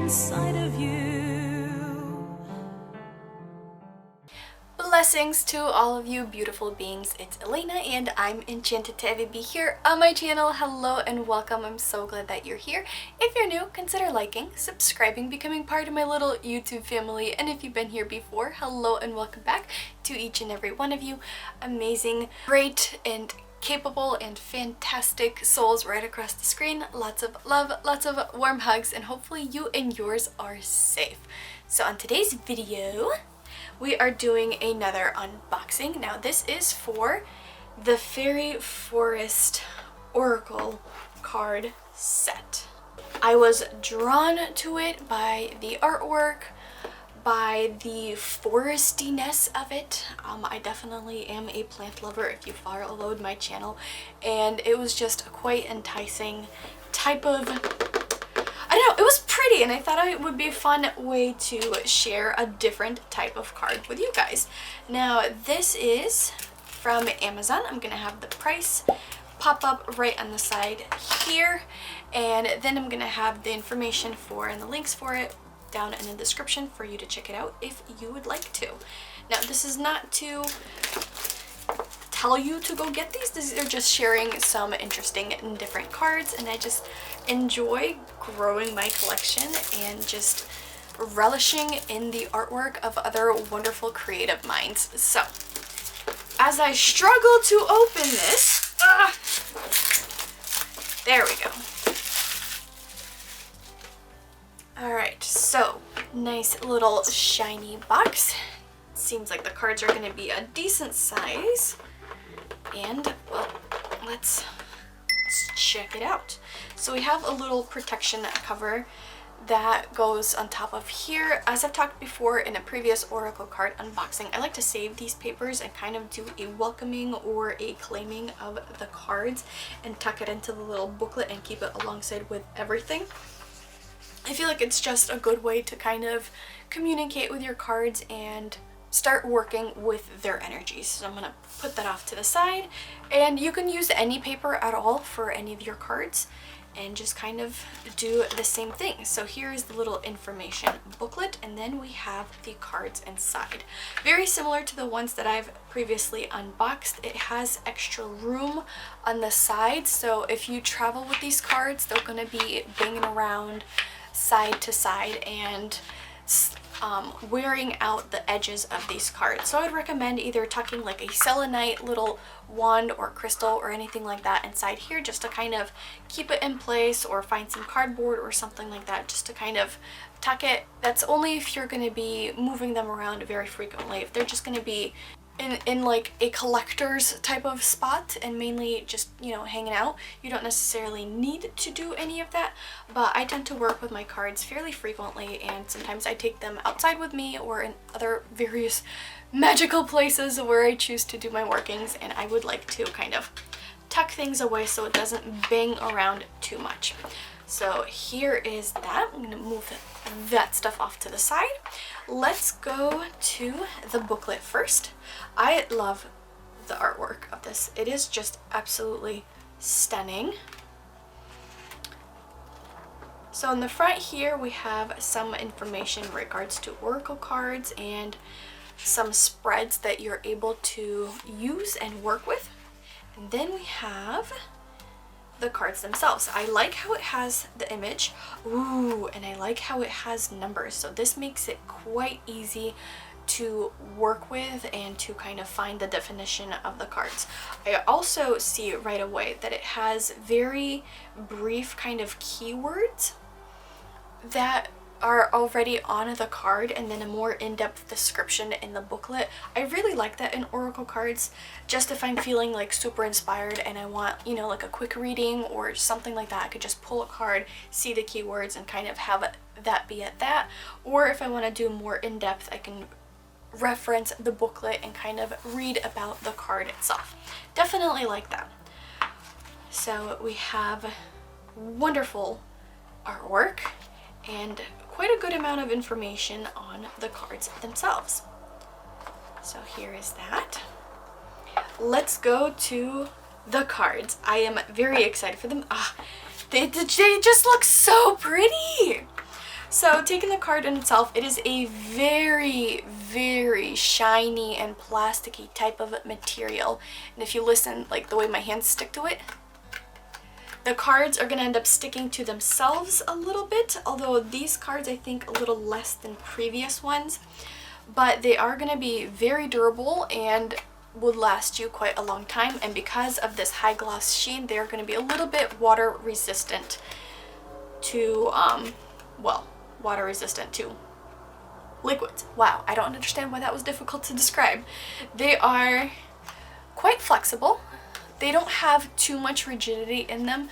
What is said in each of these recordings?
inside of you. Blessings to all of you beautiful beings. It's Elena and I'm enchanted to be here on my channel. Hello and welcome. I'm so glad that you're here. If you're new, consider liking, subscribing, becoming part of my little YouTube family. And if you've been here before, hello and welcome back to each and every one of you. Amazing, great, and capable and fantastic souls right across the screen. Lots of love, lots of warm hugs, and hopefully you and yours are safe. So on today's video, we are doing another unboxing. Now this is for the Fairy Forest Oracle card set. I was drawn to it by the artwork, by the forestiness of it. I definitely am a plant lover if you followed my channel, and it was just a quite enticing type of, I don't know, it was pretty, and I thought it would be a fun way to share a different type of card with you guys. Now this is from Amazon. I'm gonna have the price pop up right on the side here, and then I'm gonna have the information for and the links for it down in the description for you to check it out if you would like to. Now this is not to tell you to go get these are just sharing some interesting and different cards, and I just enjoy growing my collection and just relishing in the artwork of other wonderful creative minds. So as I struggle to open this, there we go. Alright, so nice little shiny box. Seems like the cards are going to be a decent size. And, well, let's check it out. So we have a little protection cover that goes on top of here. As I've talked before in a previous Oracle card unboxing, I like to save these papers and kind of do a welcoming or a claiming of the cards and tuck it into the little booklet and keep it alongside with everything. I feel like it's just a good way to kind of communicate with your cards and start working with their energies. So I'm gonna put that off to the side, and you can use any paper at all for any of your cards and just kind of do the same thing. So here's the little information booklet, and then we have the cards inside. Very similar to the ones that I've previously unboxed. It has extra room on the side, so if you travel with these cards, they're gonna be banging around side to side and wearing out the edges of these cards. So I'd recommend either tucking like a selenite little wand or crystal or anything like that inside here just to kind of keep it in place, or find some cardboard or something like that just to kind of tuck it. That's only if you're going to be moving them around very frequently. If they're just going to be in like a collector's type of spot and mainly just, you know, hanging out, you don't necessarily need to do any of that. But I tend to work with my cards fairly frequently, and sometimes I take them outside with me or in other various magical places where I choose to do my workings, and I would like to kind of tuck things away so it doesn't bang around too much. So here is that. I'm going to move that stuff off to the side. Let's go to the booklet first. I love the artwork of this. It is just absolutely stunning. So in the front here we have some information in regards to oracle cards and some spreads that you're able to use and work with. And then we have the cards themselves. I like how it has the image, and I like how it has numbers, so this makes it quite easy to work with and to kind of find the definition of the cards. I also see right away that it has very brief kind of keywords that are already on the card, and then a more in-depth description in the booklet. I really like that in oracle cards, just if I'm feeling like super inspired and I want, you know, like a quick reading or something like that, I could just pull a card, see the keywords, and kind of have that be at that. Or if I want to do more in-depth, I can reference the booklet and kind of read about the card itself. Definitely like that. So we have wonderful artwork and quite a good amount of information on the cards themselves. So here is that. Let's go to the cards. I am very excited for them. They just look so pretty. So taking the card in itself, it is a very, very shiny and plasticky type of material. And if you listen, like the way my hands stick to it, the cards are going to end up sticking to themselves a little bit, although these cards I think a little less than previous ones. But they are going to be very durable and would last you quite a long time. And because of this high gloss sheen, they're going to be a little bit water resistant to, well, water resistant to liquids. Wow, I don't understand why that was difficult to describe. They are quite flexible. They don't have too much rigidity in them,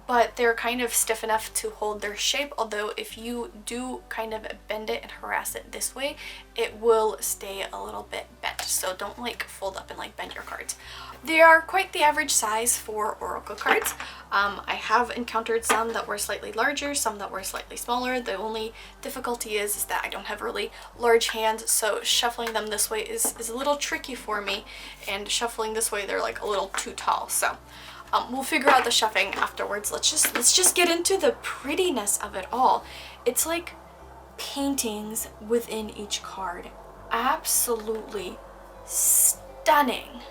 but they're kind of stiff enough to hold their shape, although if you do kind of bend it and harass it this way, it will stay a little bit bent. So don't like fold up and like bend your cards. They are quite the average size for oracle cards. I have encountered some that were slightly larger, some that were slightly smaller. The only difficulty is that I don't have really large hands, so shuffling them this way is a little tricky for me, and shuffling this way they're like a little too tall. So we'll figure out the shuffling afterwards. Let's just get into the prettiness of it all. It's like paintings within each card. Absolutely stunning.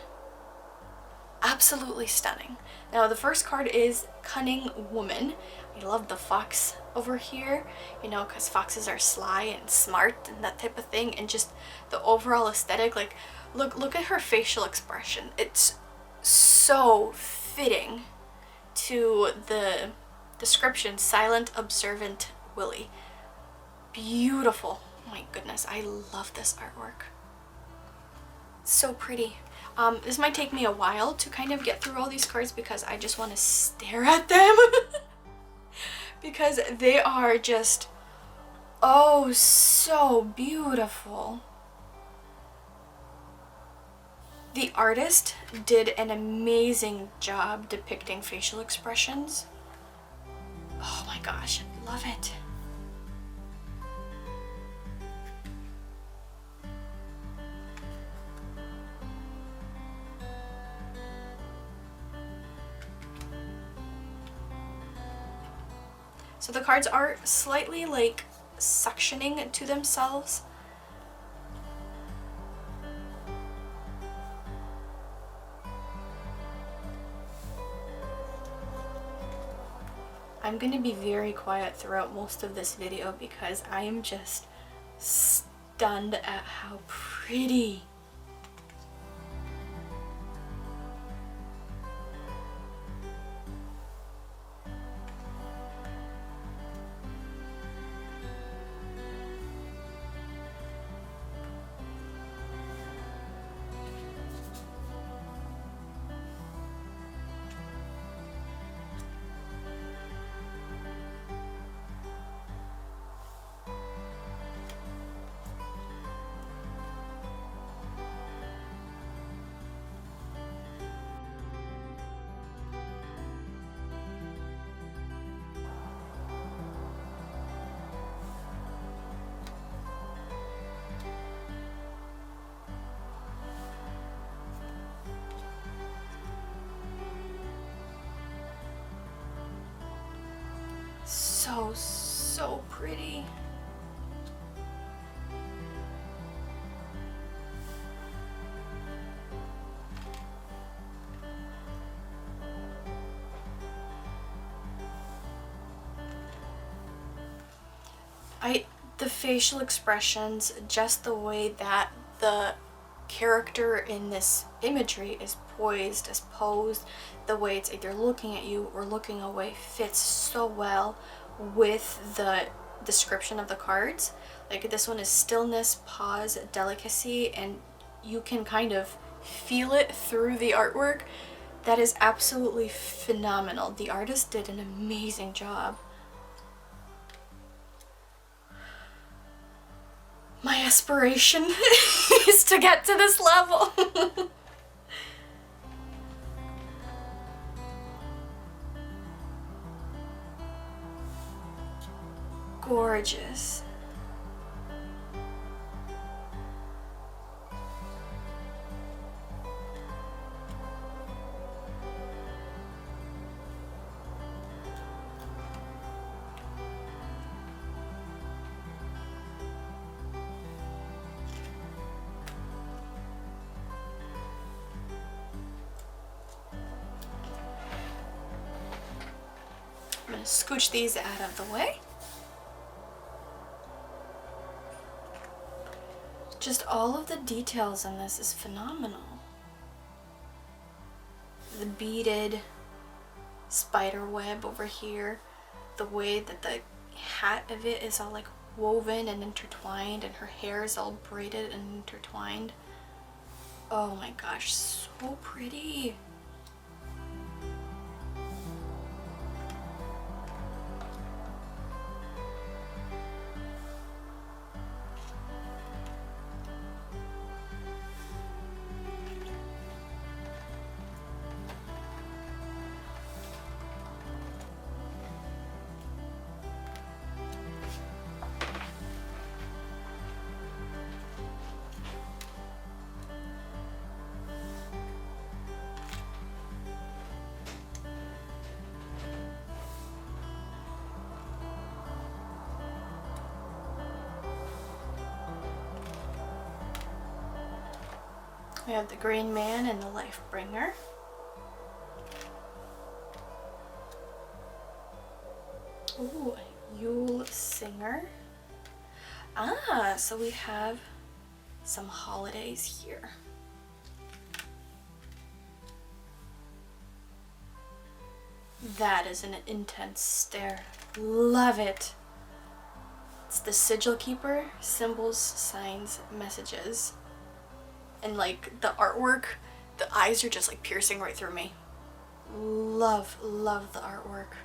Absolutely stunning. Now the first card is Cunning Woman. I love the fox over here, you know, because foxes are sly and smart and that type of thing, and just the overall aesthetic. Like look at her facial expression. It's so fitting to the description, silent, observant Willie. Beautiful. Oh my goodness, I love this artwork. So pretty. This might take me a while to kind of get through all these cards because I just want to stare at them because they are just, oh, so beautiful. The artist did an amazing job depicting facial expressions. Oh my gosh, love it. So the cards are slightly like suctioning to themselves. I'm going to be very quiet throughout most of this video because I am just stunned at how pretty. So pretty. The facial expressions, just the way that the character in this imagery is poised, is posed, the way it's either looking at you or looking away fits so well with the description of the cards. Like this one is stillness, pause, delicacy, and you can kind of feel it through the artwork. That is absolutely phenomenal. The artist did an amazing job. My aspiration is to get to this level. Gorgeous. gonna scooch these out of the way. Just all of the details in this is phenomenal. The beaded spider web over here, the way that the hat of it is all like woven and intertwined, and her hair is all braided and intertwined. Oh my gosh, so pretty. We have the Green Man and the Life Bringer. Ooh, a Yule Singer. Ah, so we have some holidays here. That is an intense stare. Love it. It's the Sigil Keeper, symbols, signs, messages. And like the artwork, the eyes are just like piercing right through me. Love, love the artwork.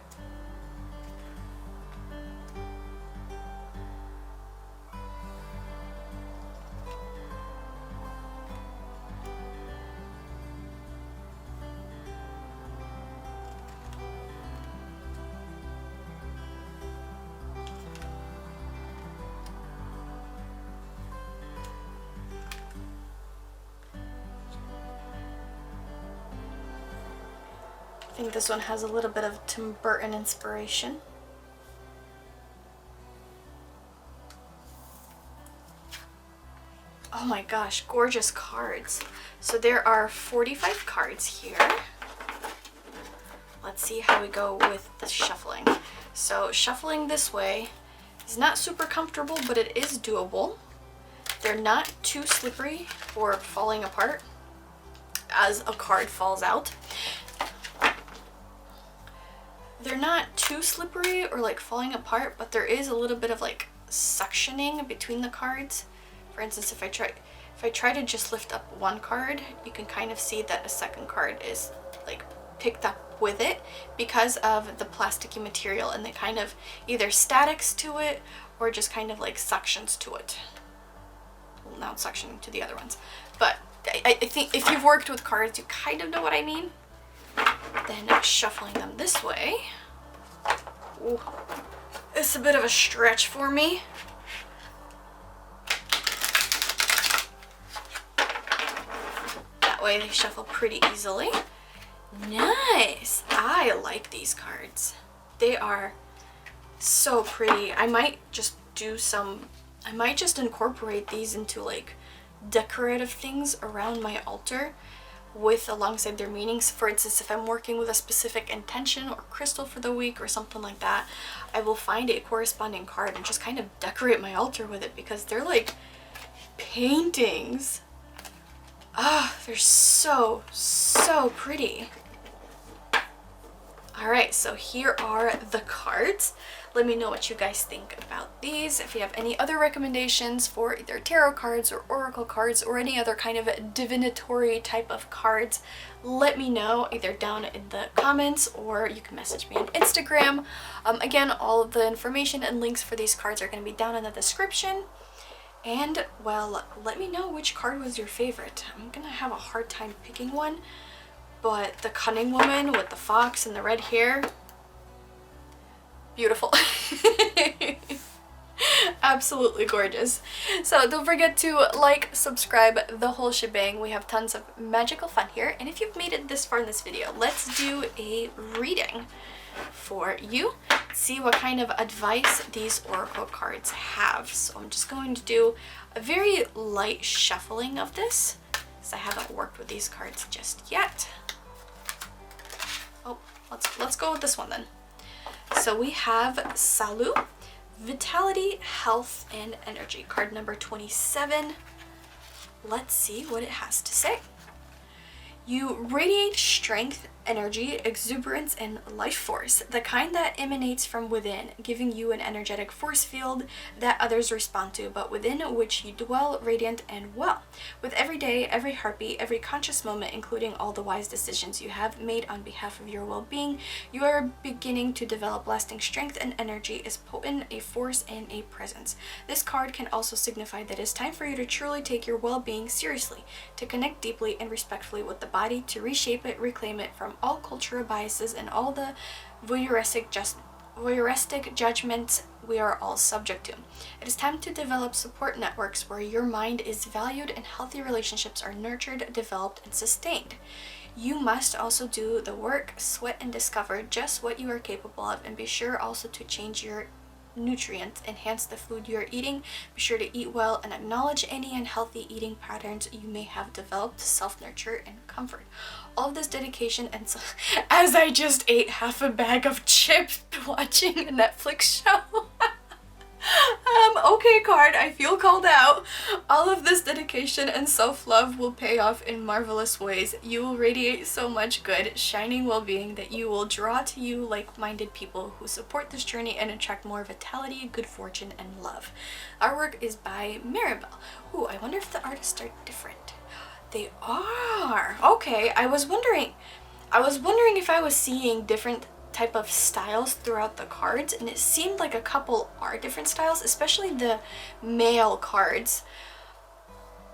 I think this one has a little bit of Tim Burton inspiration. Oh my gosh, gorgeous cards. So there are 45 cards here. Let's see how we go with the shuffling. So shuffling this way is not super comfortable, but it is doable. They're not too slippery or falling apart as a card falls out. They're not too slippery or like falling apart, but there is a little bit of like suctioning between the cards. For instance, if I try to just lift up one card, you can kind of see that a second card is like picked up with it because of the plasticky material, and it kind of either statics to it or just kind of like suctions to it. Well, now it's suctioning to the other ones. But I think if you've worked with cards, you kind of know what I mean. Then shuffling them this way. Ooh, it's a bit of a stretch for me. That way they shuffle pretty easily. Nice! I like these cards. They are so pretty. I might just incorporate these into like decorative things around my altar with alongside their meanings. For instance, if I'm working with a specific intention or crystal for the week or something like that, I will find a corresponding card and just kind of decorate my altar with it, because they're like paintings. Ah, they're so pretty. Alright, so here are the cards. Let me know what you guys think about these. If you have any other recommendations for either tarot cards or oracle cards or any other kind of divinatory type of cards, let me know either down in the comments, or you can message me on Instagram. Again, all of the information and links for these cards are going to be down in the description. And, well, let me know which card was your favorite. I'm going to have a hard time picking one, but the Cunning Woman with the fox and the red hair, beautiful. Absolutely gorgeous. So don't forget to like, subscribe, the whole shebang. We have tons of magical fun here. And if you've made it this far in this video, let's do a reading for you. See what kind of advice these oracle cards have. So I'm just going to do a very light shuffling of this, because I haven't worked with these cards just yet. Oh, let's go with this one then. So we have Salu, Vitality, Health, and Energy. Card number 27. Let's see what it has to say. You radiate strength, energy, exuberance, and life force, the kind that emanates from within, giving you an energetic force field that others respond to, but within which you dwell radiant and well. With every day, every heartbeat, every conscious moment, including all the wise decisions you have made on behalf of your well-being, you are beginning to develop lasting strength, and energy is potent, a force, and a presence. This card can also signify that it's time for you to truly take your well-being seriously, to connect deeply and respectfully with the body, to reshape it, reclaim it from all cultural biases and all the voyeuristic judgments we are all subject to. It is time to develop support networks where your mind is valued and healthy relationships are nurtured, developed, and sustained. You must also do the work, sweat, and discover just what you are capable of, and be sure also to change your nutrients, enhance the food you're eating, be sure to eat well, and acknowledge any unhealthy eating patterns you may have developed, self-nurture and comfort. All of this dedication, and so, as I just ate half a bag of chips watching a Netflix show. Okay, card, I feel called out. All of this dedication and self-love will pay off in marvelous ways. You will radiate so much good, shining well-being that you will draw to you like-minded people who support this journey and attract more vitality, good fortune, and love. Artwork is by Maribel. Ooh, I wonder if the artists are different. They are. Okay, I was wondering if I was seeing different type of styles throughout the cards, and it seemed like a couple are different styles, especially the male cards,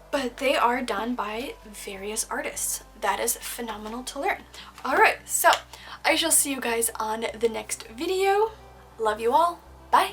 but they are done by various artists. That is phenomenal to learn. Alright, so I shall see you guys on the next video. Love you all. Bye.